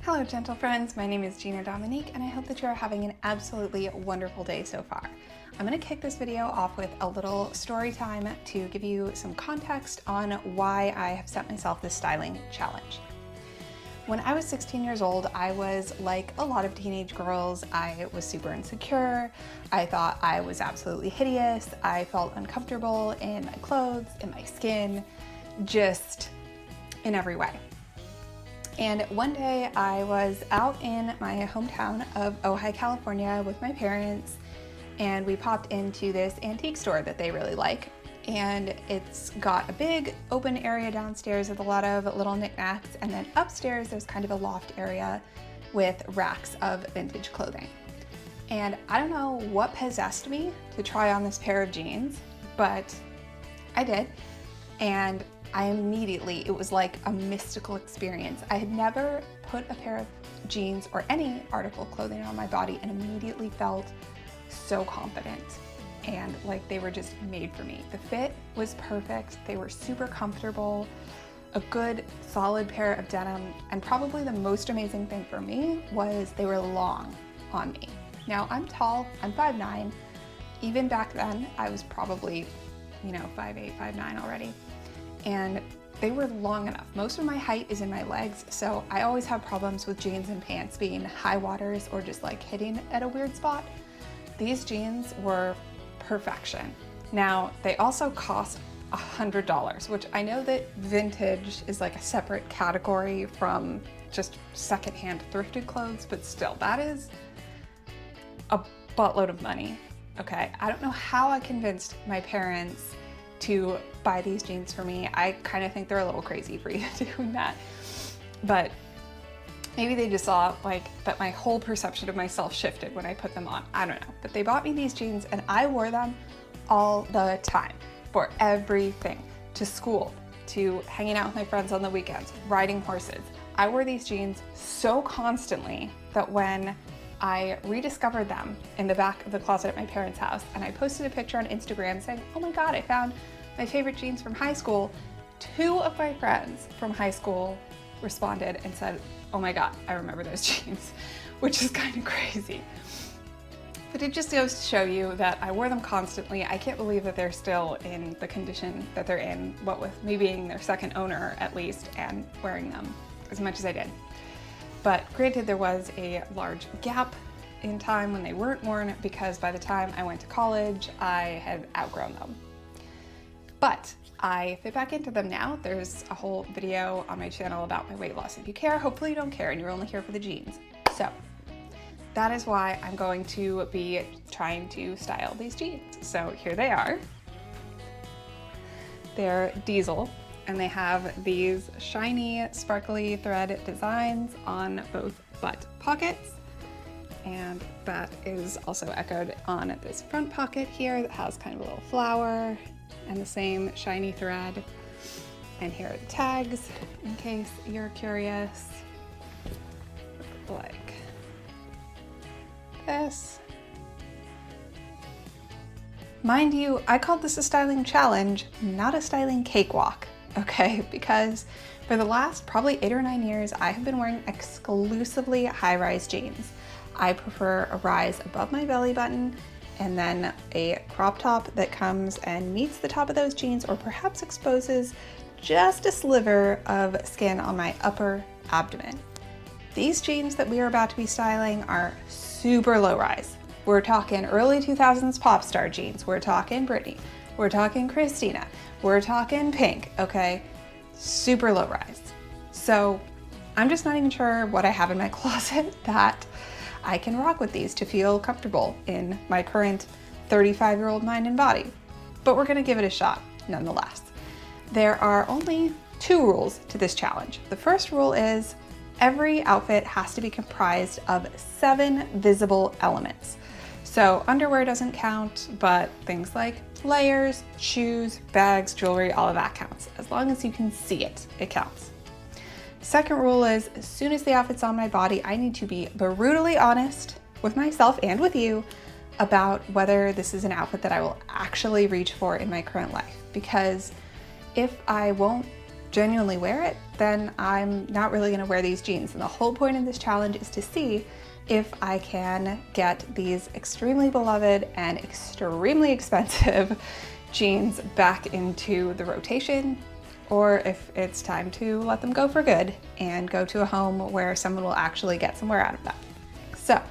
Hello gentle friends, my name is Gina Dominique and I hope that you are having an absolutely wonderful day so far. I'm going to kick this video off with a little story time to give you some context on why I have set myself this styling challenge. When I was 16 years old, I was like a lot of teenage girls. I was super insecure. I thought I was absolutely hideous. I felt uncomfortable in my clothes, in my skin, just in every way. And one day I was out in my hometown of Ojai, California with my parents, and we popped into this antique store that they really like. And it's got a big open area downstairs with a lot of little knickknacks, and then upstairs there's kind of a loft area with racks of vintage clothing. And I don't know what possessed me to try on this pair of jeans, but I did. And it was like a mystical experience. I had never put a pair of jeans or any article of clothing on my body and immediately felt so confident and like they were just made for me. The fit was perfect. They were super comfortable, a good solid pair of denim, and probably the most amazing thing for me was they were long on me. Now I'm tall, I'm 5'9". Even back then I was probably, 5'8", 5'9" already. And they were long enough. Most of my height is in my legs, so I always have problems with jeans and pants being high waters or just like hitting at a weird spot. These jeans were perfection. Now, they also cost $100, which I know that vintage is like a separate category from just secondhand thrifted clothes, but still, that is a buttload of money, okay? I don't know how I convinced my parents to buy these jeans for me. I kind of think they're a little crazy for you doing that, but maybe they just saw that my whole perception of myself shifted when I put them on. I don't know, but they bought me these jeans and I wore them all the time for everything, to school, to hanging out with my friends on the weekends, riding horses. I wore these jeans so constantly that when I rediscovered them in the back of the closet at my parents' house and I posted a picture on Instagram saying, oh my God, I found my favorite jeans from high school. 2 of my friends from high school responded and said, oh my God, I remember those jeans, which is kind of crazy. But it just goes to show you that I wore them constantly. I can't believe that they're still in the condition that they're in, what with me being their second owner at least, and wearing them as much as I did. But granted, there was a large gap in time when they weren't worn because by the time I went to college, I had outgrown them. But I fit back into them now. There's a whole video on my channel about my weight loss. If you care, hopefully you don't care and you're only here for the jeans. So that is why I'm going to be trying to style these jeans. So here they are. They're diesel and they have these shiny, sparkly thread designs on both butt pockets. And that is also echoed on this front pocket here that has kind of a little flower and the same shiny thread. And here are the tags, in case you're curious. Like this. Mind you, I called this a styling challenge, not a styling cakewalk, okay? Because for the last probably 8 or 9 years, I have been wearing exclusively high-rise jeans. I prefer a rise above my belly button and then a crop top that comes and meets the top of those jeans or perhaps exposes just a sliver of skin on my upper abdomen. These jeans that we are about to be styling are super low rise. We're talking early 2000s pop star jeans. We're talking Britney. We're talking Christina. We're talking Pink, okay? Super low rise. So I'm just not even sure what I have in my closet that I can rock with these to feel comfortable in my current 35-year-old mind and body. But we're gonna give it a shot nonetheless. There are only 2 rules to this challenge. The first rule is every outfit has to be comprised of 7 visible elements. So underwear doesn't count, but things like layers, shoes, bags, jewelry, all of that counts. As long as you can see it, it counts. Second rule is as soon as the outfit's on my body, I need to be brutally honest with myself and with you about whether this is an outfit that I will actually reach for in my current life. Because if I won't genuinely wear it, then I'm not really gonna wear these jeans. And the whole point of this challenge is to see if I can get these extremely beloved and extremely expensive jeans back into the rotation, or if it's time to let them go for good and go to a home where someone will actually get somewhere out of them. So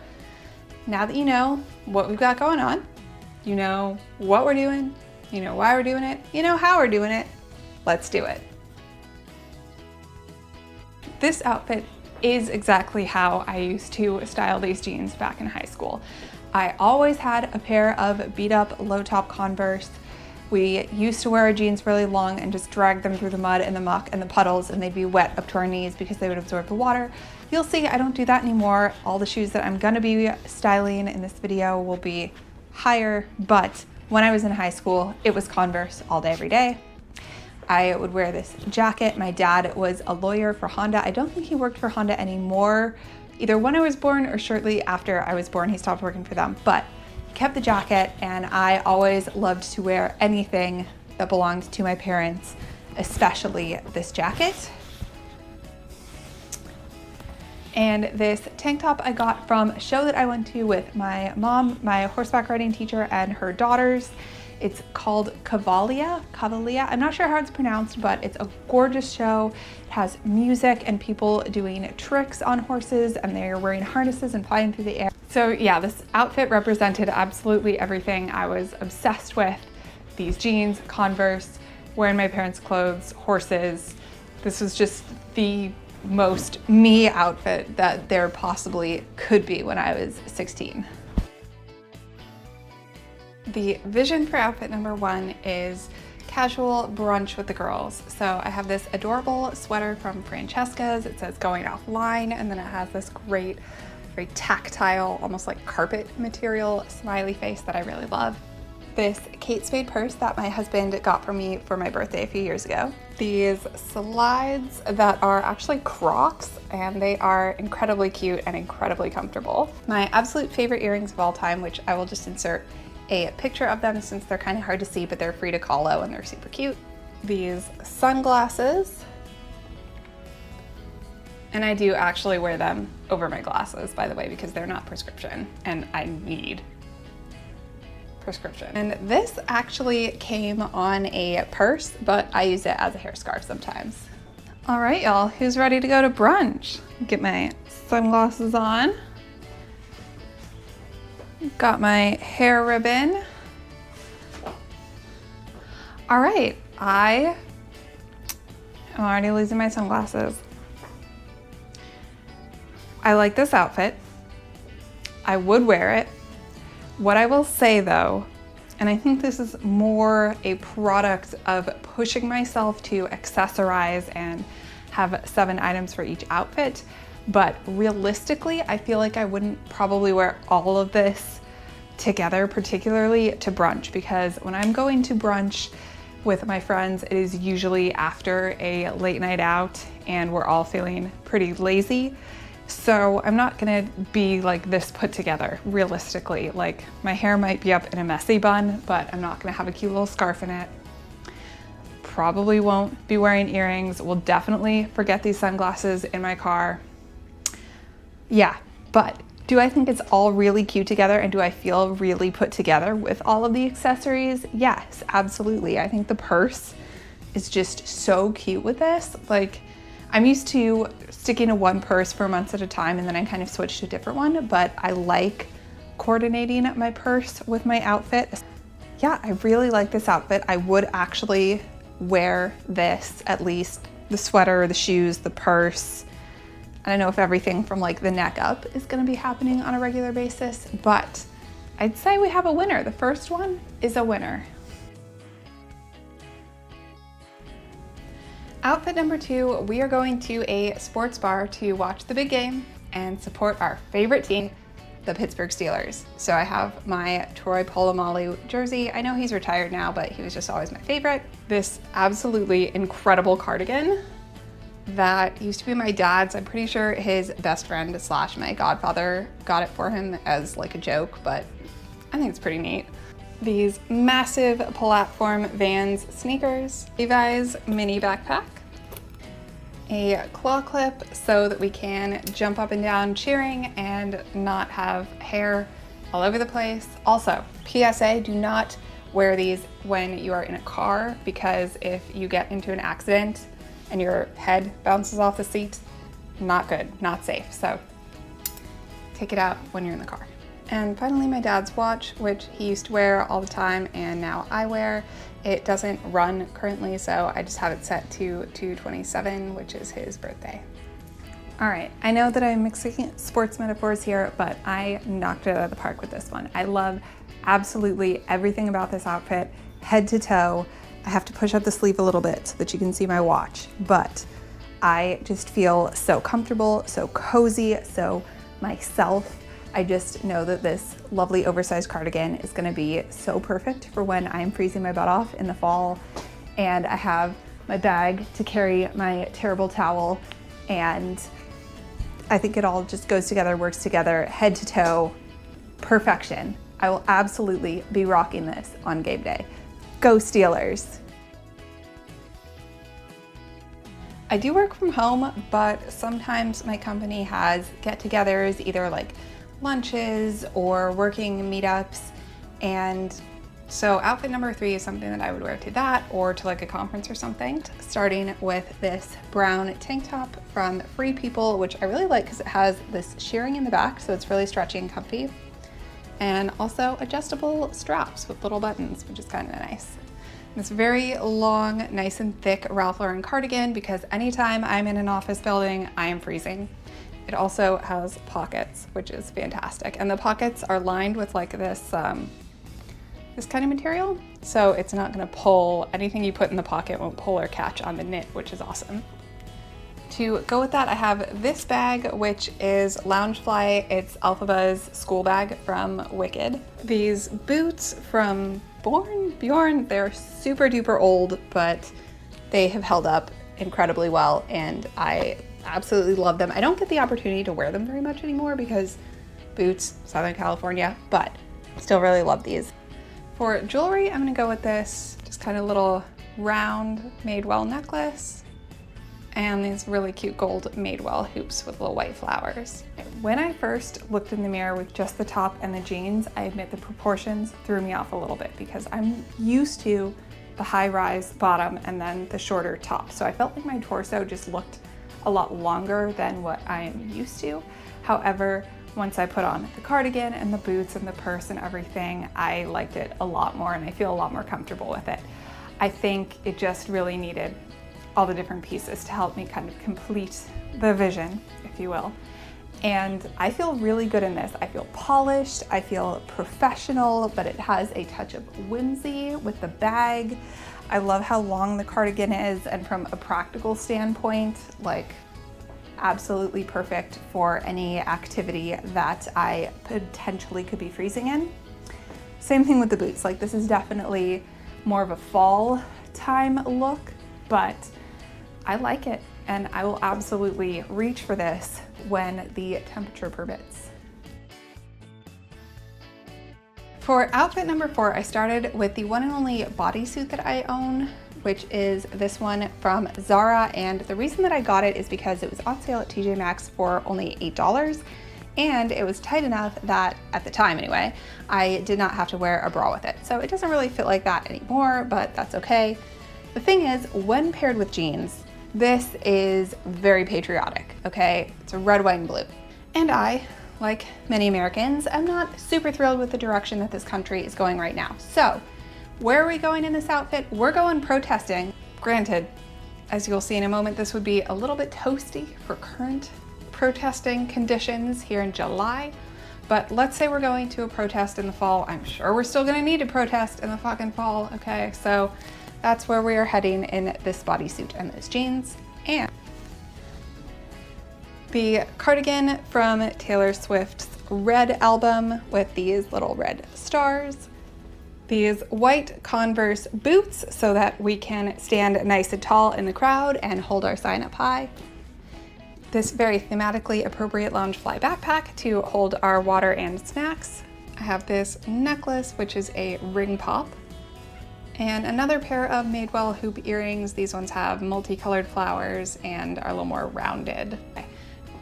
now that you know what we've got going on, you know what we're doing, you know why we're doing it, you know how we're doing it, let's do it. This outfit is exactly how I used to style these jeans back in high school. I always had a pair of beat up low top Converse. We used to wear our jeans really long and just drag them through the mud and the muck and the puddles, and they'd be wet up to our knees because they would absorb the water. You'll see I don't do that anymore. All the shoes that I'm gonna be styling in this video will be higher, but when I was in high school, it was Converse all day, every day. I would wear this jacket. My dad was a lawyer for Honda. I don't think he worked for Honda anymore, either when I was born or shortly after I was born, he stopped working for them, but he kept the jacket, and I always loved to wear anything that belonged to my parents, especially this jacket. And this tank top I got from a show that I went to with my mom, my horseback riding teacher, and her daughters. It's called Cavalia. I'm not sure how it's pronounced, but it's a gorgeous show. It has music and people doing tricks on horses, and they're wearing harnesses and flying through the air. So yeah, this outfit represented absolutely everything I was obsessed with. These jeans, Converse, wearing my parents' clothes, horses. This was just the most me outfit that there possibly could be when I was 16. The vision for outfit number one is casual brunch with the girls. So I have this adorable sweater from Francesca's. It says going offline, and then it has this great, very tactile, almost like carpet material smiley face that I really love. This Kate Spade purse that my husband got for me for my birthday a few years ago. These slides that are actually Crocs, and they are incredibly cute and incredibly comfortable. My absolute favorite earrings of all time, which I will just insert a picture of them since they're kind of hard to see, but they're free to follow and they're super cute. These sunglasses, and I do actually wear them over my glasses, by the way, because they're not prescription and I need prescription. And this actually came on a purse, but I use it as a hair scarf sometimes. All right, y'all, who's ready to go to brunch? Get my sunglasses on. Got my hair ribbon. All right, I'm already losing my sunglasses. I like this outfit. I would wear it. What I will say though, and I think this is more a product of pushing myself to accessorize and have 7 items for each outfit, but realistically, I feel like I wouldn't probably wear all of this together, particularly to brunch, because when I'm going to brunch with my friends, it is usually after a late night out and we're all feeling pretty lazy. So I'm not gonna be like this put together, realistically. Like, my hair might be up in a messy bun, but I'm not gonna have a cute little scarf in it. Probably won't be wearing earrings. Will definitely forget these sunglasses in my car. Yeah, but do I think it's all really cute together, and do I feel really put together with all of the accessories? Yes, absolutely. I think the purse is just so cute with this. Like, I'm used to sticking to one purse for months at a time, and then I kind of switch to a different one, but I like coordinating my purse with my outfit. Yeah, I really like this outfit. I would actually wear this, at least the sweater, the shoes, the purse. I don't know if everything from like the neck up is gonna be happening on a regular basis, but I'd say we have a winner. The first one is a winner. Outfit number 2, we are going to a sports bar to watch the big game and support our favorite team, the Pittsburgh Steelers. So I have my Troy Polamalu jersey. I know he's retired now, but he was just always my favorite. This absolutely incredible cardigan that used to be my dad's. I'm pretty sure his best friend / my godfather got it for him as like a joke, but I think it's pretty neat. These massive platform Vans sneakers, Levi's mini backpack, a claw clip so that we can jump up and down cheering and not have hair all over the place. Also, PSA, do not wear these when you are in a car, because if you get into an accident and your head bounces off the seat, not good, not safe. So take it out when you're in the car. And finally, my dad's watch, which he used to wear all the time and now I wear. It doesn't run currently, so I just have it set to 2/27, which is his birthday. All right, I know that I'm mixing sports metaphors here, but I knocked it out of the park with this one. I love absolutely everything about this outfit, head to toe. I have to push up the sleeve a little bit so that you can see my watch, but I just feel so comfortable, so cozy, so myself. I just know that this lovely oversized cardigan is gonna be so perfect for when I'm freezing my butt off in the fall. And I have my bag to carry my terrible towel, and I think it all just goes together, works together, head to toe, perfection. I will absolutely be rocking this on game day. Go Steelers. I do work from home, but sometimes my company has get-togethers, either like lunches or working meetups, and so outfit number 3 is something that I would wear to that or to like a conference or something. Starting with this brown tank top from Free People, which I really like because it has this shearing in the back, so it's really stretchy and comfy, and also adjustable straps with little buttons, which is kind of nice. This very long, nice and thick Ralph Lauren cardigan, because anytime I'm in an office building, I am freezing. It also has pockets, which is fantastic. And the pockets are lined with like this, this kind of material. So it's not gonna pull, anything you put in the pocket won't pull or catch on the knit, which is awesome. To go with that, I have this bag, which is Loungefly. It's Alphaba's school bag from Wicked. These boots from Bjorn, they're super duper old, but they have held up incredibly well, and I absolutely love them. I don't get the opportunity to wear them very much anymore because boots, Southern California, but still really love these. For jewelry, I'm gonna go with this just kind of little round Madewell necklace and these really cute gold Madewell hoops with little white flowers. When I first looked in the mirror with just the top and the jeans, I admit the proportions threw me off a little bit because I'm used to the high-rise bottom and then the shorter top. So I felt like my torso just looked a lot longer than what I am used to. However, once I put on the cardigan and the boots and the purse and everything, I liked it a lot more and I feel a lot more comfortable with it. I think it just really needed all the different pieces to help me kind of complete the vision, if you will. And I feel really good in this. I feel polished, I feel professional, but it has a touch of whimsy with the bag. I love how long the cardigan is, and from a practical standpoint, like absolutely perfect for any activity that I potentially could be freezing in. Same thing with the boots. Like, this is definitely more of a fall time look, but I like it, and I will absolutely reach for this when the temperature permits. For outfit number 4, I started with the one and only bodysuit that I own, which is this one from Zara, and the reason that I got it is because it was on sale at TJ Maxx for only $8, and it was tight enough that, at the time anyway, I did not have to wear a bra with it. So it doesn't really fit like that anymore, but that's okay. The thing is, when paired with jeans, this is very patriotic, okay? It's a red, white, and blue. And I, like many Americans, I'm not super thrilled with the direction that this country is going right now. So, where are we going in this outfit? We're going protesting. Granted, as you'll see in a moment, this would be a little bit toasty for current protesting conditions here in July. But let's say we're going to a protest in the fall. I'm sure we're still gonna need to protest in the fucking fall, okay? So that's where we are heading in this bodysuit and those jeans. And the cardigan from Taylor Swift's Red album with these little red stars. These white Converse boots so that we can stand nice and tall in the crowd and hold our sign up high. This very thematically appropriate Loungefly backpack to hold our water and snacks. I have this necklace, which is a ring pop. And another pair of Madewell hoop earrings. These ones have multicolored flowers and are a little more rounded.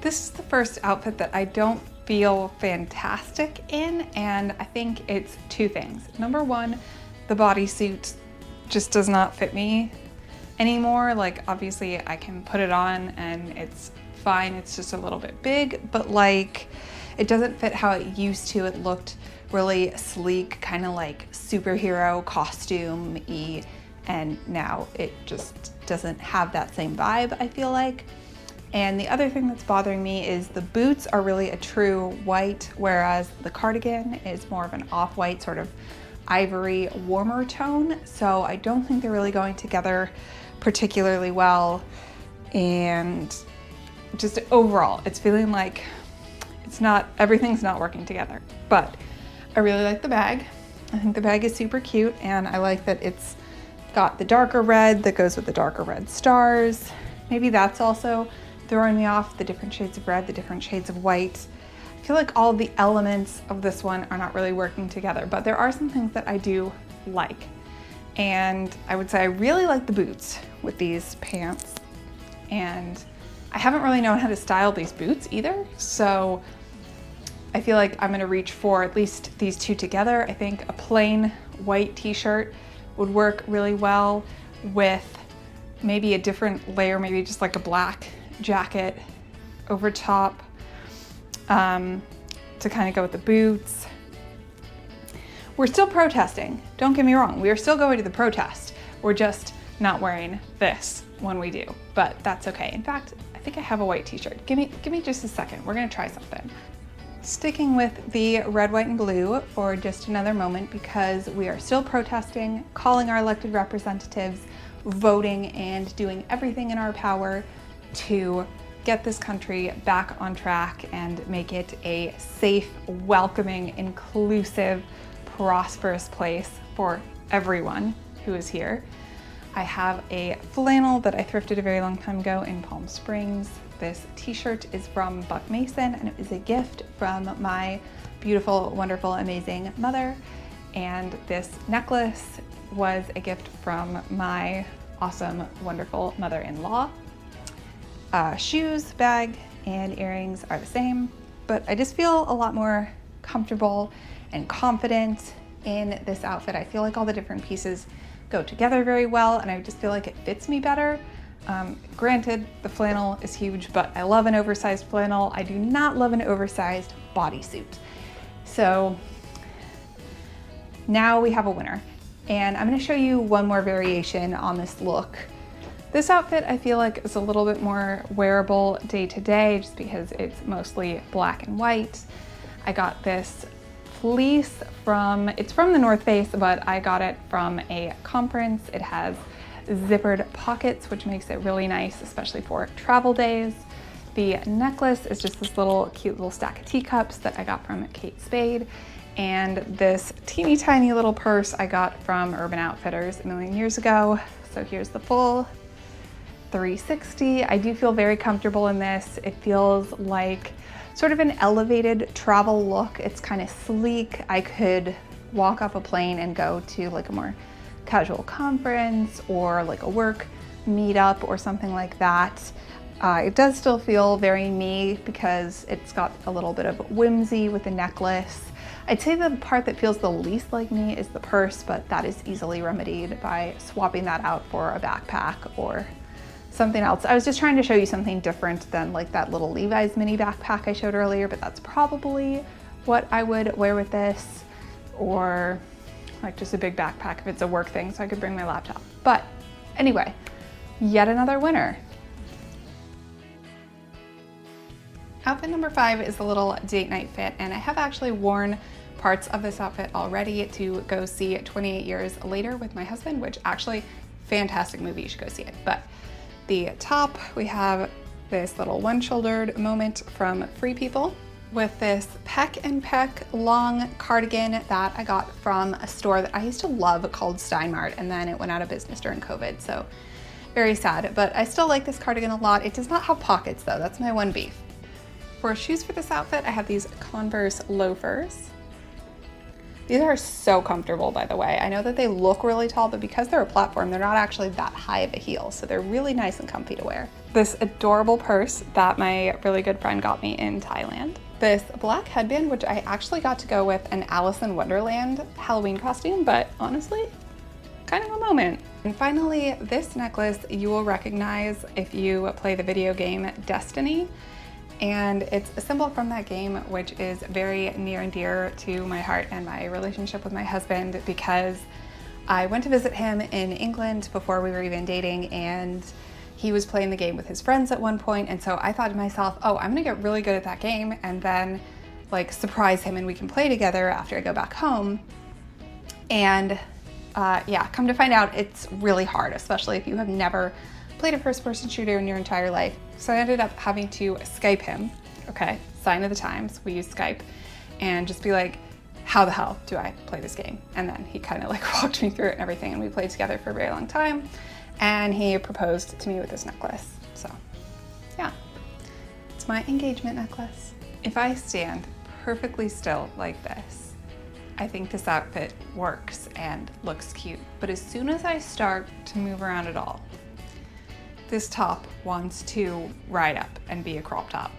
This is the first outfit that I don't feel fantastic in, and I think it's two things. Number one, the bodysuit just does not fit me anymore. Like, obviously I can put it on and it's fine, it's just a little bit big, but like it doesn't fit how it used to. It looked really sleek, kind of like superhero costume-y, and now it just doesn't have that same vibe, I feel like. And the other thing that's bothering me is the boots are really a true white, whereas the cardigan is more of an off-white, sort of ivory, warmer tone. So I don't think they're really going together particularly well. And just overall, it's feeling like everything's not working together. But I really like the bag. I think the bag is super cute, and I like that it's got the darker red that goes with the darker red stars. Maybe that's also throwing me off, the different shades of red, the different shades of white. I feel like all the elements of this one are not really working together, but there are some things that I do like. And I would say I really like the boots with these pants, and I haven't really known how to style these boots either, so I feel like I'm gonna reach for at least these two together. I think a plain white t-shirt would work really well with maybe a different layer, maybe just like a black jacket over top to kind of go with the boots. We're still protesting, don't get me wrong. We are still going to the protest. We're just not wearing this when we do, but that's okay. In fact, I think I have a white t-shirt. Give me just a second. We're gonna try something. Sticking with the red, white, and blue for just another moment, because we are still protesting, calling our elected representatives, voting, and doing everything in our power to get this country back on track and make it a safe, welcoming, inclusive, prosperous place for everyone who is here. I have a flannel that I thrifted a very long time ago in Palm Springs. This t-shirt is from Buck Mason, and it is a gift from my beautiful, wonderful, amazing mother. And this necklace was a gift from my awesome, wonderful mother-in-law. Shoes, bag, and earrings are the same, but I just feel a lot more comfortable and confident in this outfit. I feel like all the different pieces go together very well, and I just feel like it fits me better. Granted, the flannel is huge, but I love an oversized flannel. I do not love an oversized bodysuit. So now we have a winner, and I'm gonna show you one more variation on this look. This outfit I feel like is a little bit more wearable day to day, just because it's mostly black and white. I got this fleece it's from the North Face, but I got it from a conference. It has zippered pockets, which makes it really nice, especially for travel days. The necklace is just this cute little stack of teacups that I got from Kate Spade. And this teeny tiny little purse I got from Urban Outfitters a million years ago. So here's the full 360. I do feel very comfortable in this. It feels like sort of an elevated travel look. It's kind of sleek. I could walk off a plane and go to like a more casual conference or like a work meetup or something like that. It does still feel very me because it's got a little bit of whimsy with the necklace. I'd say the part that feels the least like me is the purse, but that is easily remedied by swapping that out for a backpack or something else. I was just trying to show you something different than like that little Levi's mini backpack I showed earlier, but that's probably what I would wear with this, or like just a big backpack if it's a work thing so I could bring my laptop. But anyway, yet another winner. Outfit number 5 is a little date night fit, and I have actually worn parts of this outfit already to go see 28 Years Later with my husband, which actually, fantastic movie, you should go see it. But the top, we have this little one-shouldered moment from Free People with this Peck and Peck long cardigan that I got from a store that I used to love called Steinmart, and then it went out of business during COVID, so very sad. But I still like this cardigan a lot. It does not have pockets though, that's my one beef. For shoes for this outfit, I have these Converse loafers. These are so comfortable, by the way. I know that they look really tall, but because they're a platform, they're not actually that high of a heel, so they're really nice and comfy to wear. This adorable purse that my really good friend got me in Thailand. This black headband, which I actually got to go with an Alice in Wonderland Halloween costume, but honestly, kind of a moment. And finally, this necklace you will recognize if you play the video game Destiny. And it's a symbol from that game, which is very near and dear to my heart and my relationship with my husband, because I went to visit him in England before we were even dating, and he was playing the game with his friends at one point. And so I thought to myself, oh, I'm gonna get really good at that game and then like surprise him and we can play together after I go back home. And yeah, come to find out it's really hard, especially if you have never played a first-person shooter in your entire life. So I ended up having to Skype him, okay, sign of the times, we use Skype, and just be like, how the hell do I play this game? And then he kind of like walked me through it and everything, and we played together for a very long time, and he proposed to me with this necklace. So yeah, it's my engagement necklace. If I stand perfectly still like this, I think this outfit works and looks cute. But as soon as I start to move around at all, this top wants to ride up and be a crop top,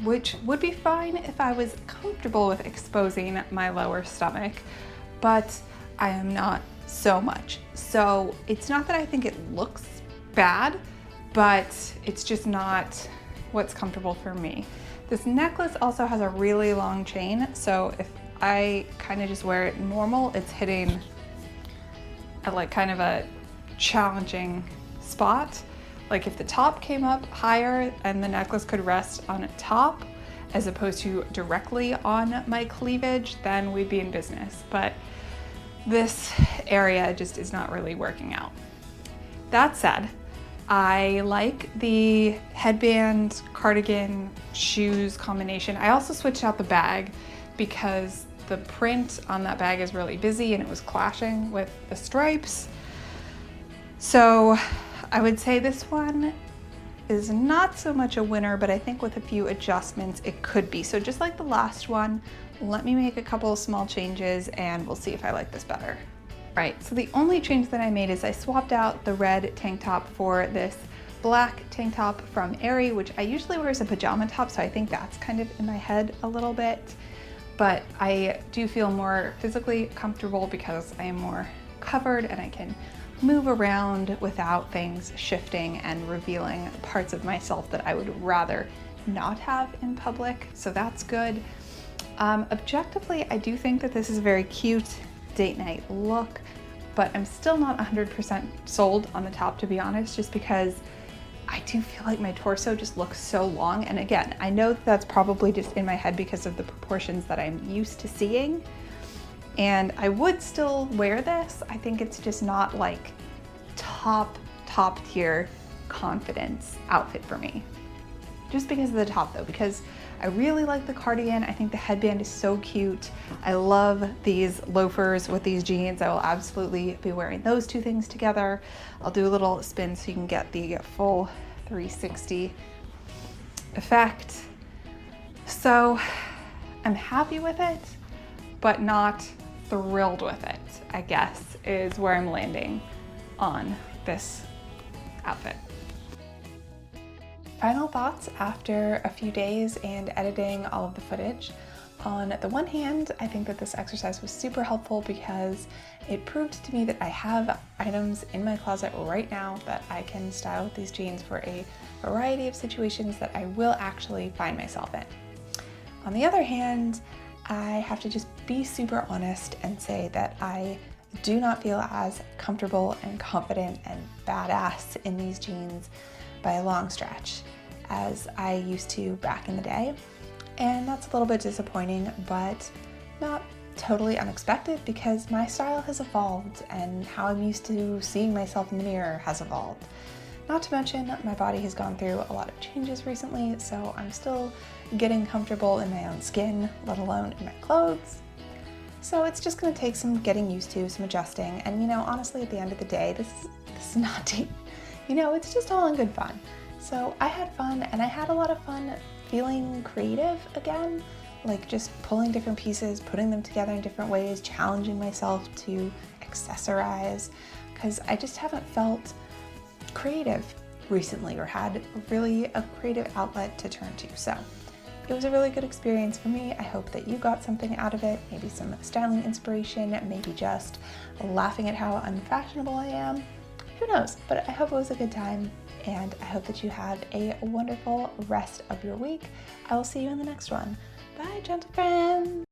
which would be fine if I was comfortable with exposing my lower stomach, but I am not so much. So it's not that I think it looks bad, but it's just not what's comfortable for me. This necklace also has a really long chain, so if I kind of just wear it normal, it's hitting at like kind of a challenging spot. Like if the top came up higher and the necklace could rest on a top as opposed to directly on my cleavage, then we'd be in business. But this area just is not really working out. That said, I like the headband, cardigan, shoes combination. I also switched out the bag because the print on that bag is really busy and it was clashing with the stripes. So I would say this one is not so much a winner, but I think with a few adjustments, it could be. So just like the last one, let me make a couple of small changes and we'll see if I like this better. Right, so the only change that I made is I swapped out the red tank top for this black tank top from Aerie, which I usually wear as a pajama top, so I think that's kind of in my head a little bit. But I do feel more physically comfortable because I am more covered and I can move around without things shifting and revealing parts of myself that I would rather not have in public, so that's good. Objectively, I do think that this is a very cute date night look, but I'm still not 100% sold on the top, to be honest, just because I do feel like my torso just looks so long. And again, I know that that's probably just in my head because of the proportions that I'm used to seeing. And I would still wear this. I think it's just not like top tier confidence outfit for me. Just because of the top though, because I really like the cardigan. I think the headband is so cute. I love these loafers with these jeans. I will absolutely be wearing those two things together. I'll do a little spin so you can get the full 360 effect. So I'm happy with it, but not thrilled with it, I guess, is where I'm landing on this outfit. Final thoughts after a few days and editing all of the footage. On the one hand, I think that this exercise was super helpful because it proved to me that I have items in my closet right now that I can style with these jeans for a variety of situations that I will actually find myself in. On the other hand, I have to just be super honest and say that I do not feel as comfortable and confident and badass in these jeans by a long stretch as I used to back in the day. And that's a little bit disappointing, but not totally unexpected because my style has evolved and how I'm used to seeing myself in the mirror has evolved. Not to mention, my body has gone through a lot of changes recently, so I'm still getting comfortable in my own skin, let alone in my clothes. So it's just gonna take some getting used to, some adjusting, and you know, honestly, at the end of the day, this is not deep. You know, it's just all in good fun. So I had fun, and I had a lot of fun feeling creative again, like just pulling different pieces, putting them together in different ways, challenging myself to accessorize, because I just haven't felt creative recently or had really a creative outlet to turn to. So it was a really good experience for me. I hope that you got something out of it, maybe some styling inspiration, maybe just laughing at how unfashionable I am. Who knows? But I hope it was a good time, and I hope that you have a wonderful rest of your week. I will see you in the next one. Bye, gentle friends.